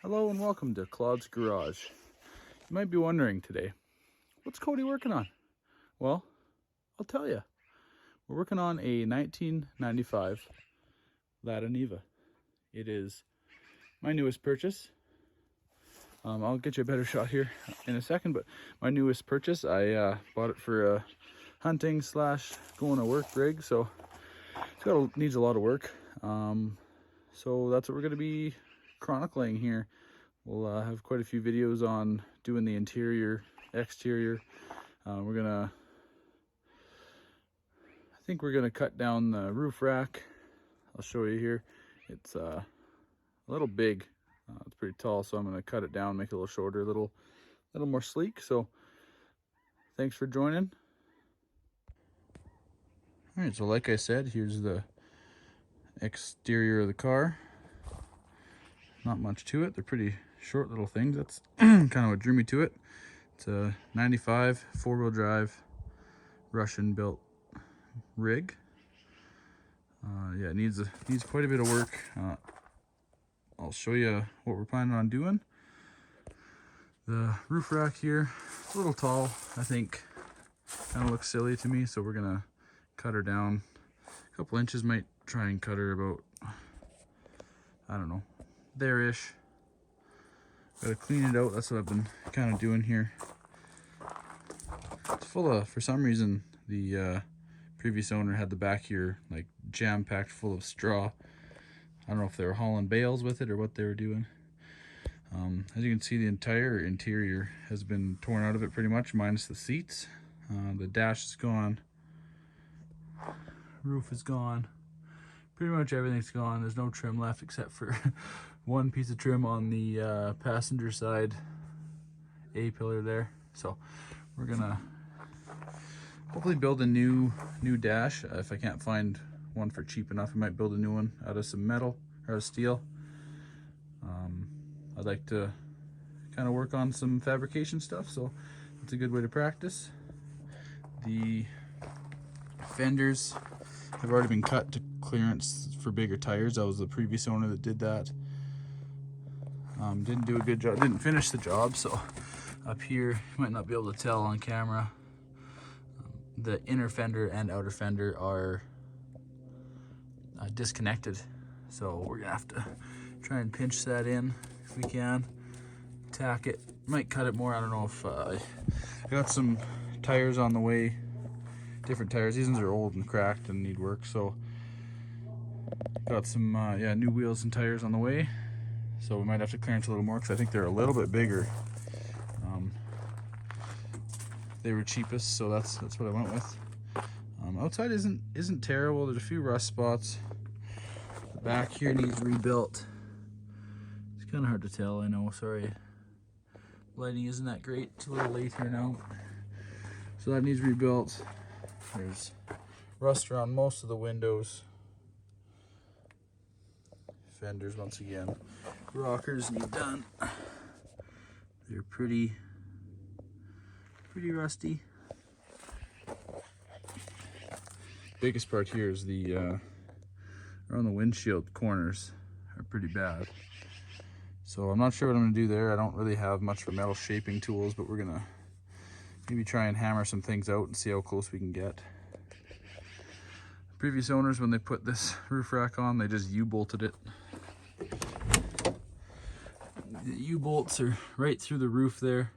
Hello and welcome to Claude's Garage. You might be wondering today, what's Cody working on? Well, I'll tell you. We're working on a 1995 Lada Niva. It is my newest purchase. I'll get you a better shot here in a second, but my newest purchase, I bought it for a hunting / going to work rig, so needs a lot of work. So that's what we're going to be chronicling here. We'll have quite a few videos on doing the interior, exterior. I think we're gonna cut down the roof rack. I'll show you here. It's a little big. It's pretty tall, so I'm gonna cut it down, make it a little shorter, a little more sleek. So thanks for joining. All right, so like I said, here's the exterior of the car. Not much to it. They're pretty short little things. That's kind of what drew me to it. It's a 95 4-wheel drive Russian built rig. Yeah, it needs quite a bit of work. I'll show you what we're planning on doing. The roof rack here, a little tall, I think. Kind of looks silly to me, so we're gonna cut her down a couple inches. Might try and cut her about, I don't know, there-ish. Gotta clean it out. That's what I've been kind of doing here. It's full of, for some reason, the previous owner had the back here like jam-packed full of straw. I don't know if they were hauling bales with it or what they were doing. As you can see, the entire interior has been torn out of it pretty much, minus the seats. The dash is gone. Roof is gone. Pretty much everything's gone. There's no trim left except for one piece of trim on the passenger side A-pillar there. So we're gonna hopefully build a new dash. If I can't find one for cheap enough, I might build a new one out of some metal or out of steel. I'd like to kind of work on some fabrication stuff, so it's a good way to practice. The fenders have already been cut to clearance for bigger tires. That was the previous owner that did that. Didn't do a good job, didn't finish the job, so up here, you might not be able to tell on camera, the inner fender and outer fender are disconnected. So we're gonna have to try and pinch that in if we can. Tack it, might cut it more, I don't know if, I got some tires on the way, different tires. These ones are old and cracked and need work, so got some new wheels and tires on the way. So we might have to clearance a little more because I think they're a little bit bigger. They were cheapest, so that's what I went with. Outside isn't terrible. There's a few rust spots. The back here needs rebuilt. It's kind of hard to tell, I know, sorry. Lighting isn't that great. It's a little late here now. So that needs rebuilt. There's rust around most of the windows. Fenders once again. Rockers need done. They're pretty rusty. Biggest part here is the around the windshield corners are pretty bad. So I'm not sure what I'm gonna do there. I don't really have much for metal shaping tools, but we're gonna maybe try and hammer some things out and see how close we can get. Previous owners, when they put this roof rack on, they just U-bolted it. The U-bolts are right through the roof there.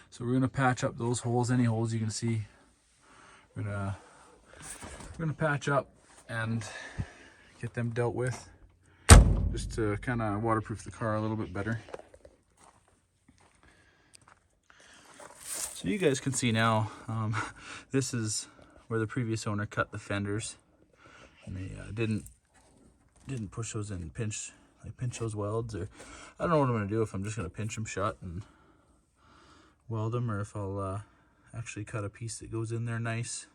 So we're gonna patch up those holes, any holes you can see. We're gonna patch up and get them dealt with, just to kind of waterproof the car a little bit better. So you guys can see now, this is where the previous owner cut the fenders, and they didn't push those in, pinch those welds, or I don't know what I'm gonna do, if I'm just gonna pinch them shut and weld them, or if I'll actually cut a piece that goes in there nice.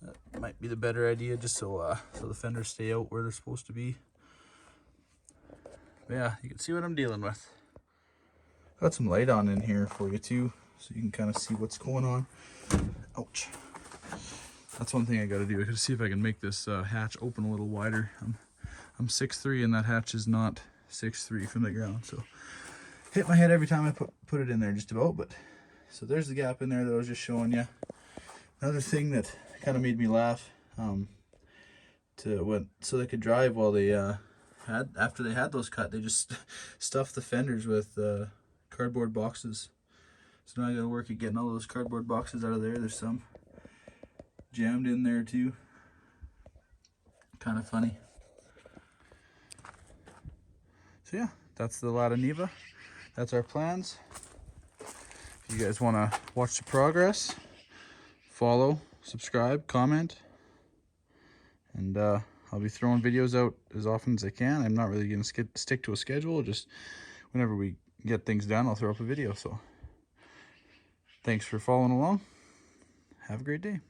That might be the better idea, just so the fenders stay out where they're supposed to be. But yeah, you can see what I'm dealing with. Got some light on in here for you too, so you can kind of see what's going on. Ouch. That's one thing I gotta do. I gotta see if I can make this hatch open a little wider. I'm 6'3", and that hatch is not 6'3" from the ground, so hit my head every time I put it in there, just about. But so there's the gap in there that I was just showing you. Another thing that kind of made me laugh, so they could drive while they after they had those cut, they just stuffed the fenders with cardboard boxes. So now I gotta work at getting all those cardboard boxes out of there. There's some jammed in there too. Kind of funny. So yeah, that's the Lada Niva. That's our plans. If you guys want to watch the progress, follow, subscribe, comment, and I'll be throwing videos out as often as I can. I'm not really going to stick to a schedule. Just whenever we get things done, I'll throw up a video. So thanks for following along. Have a great day.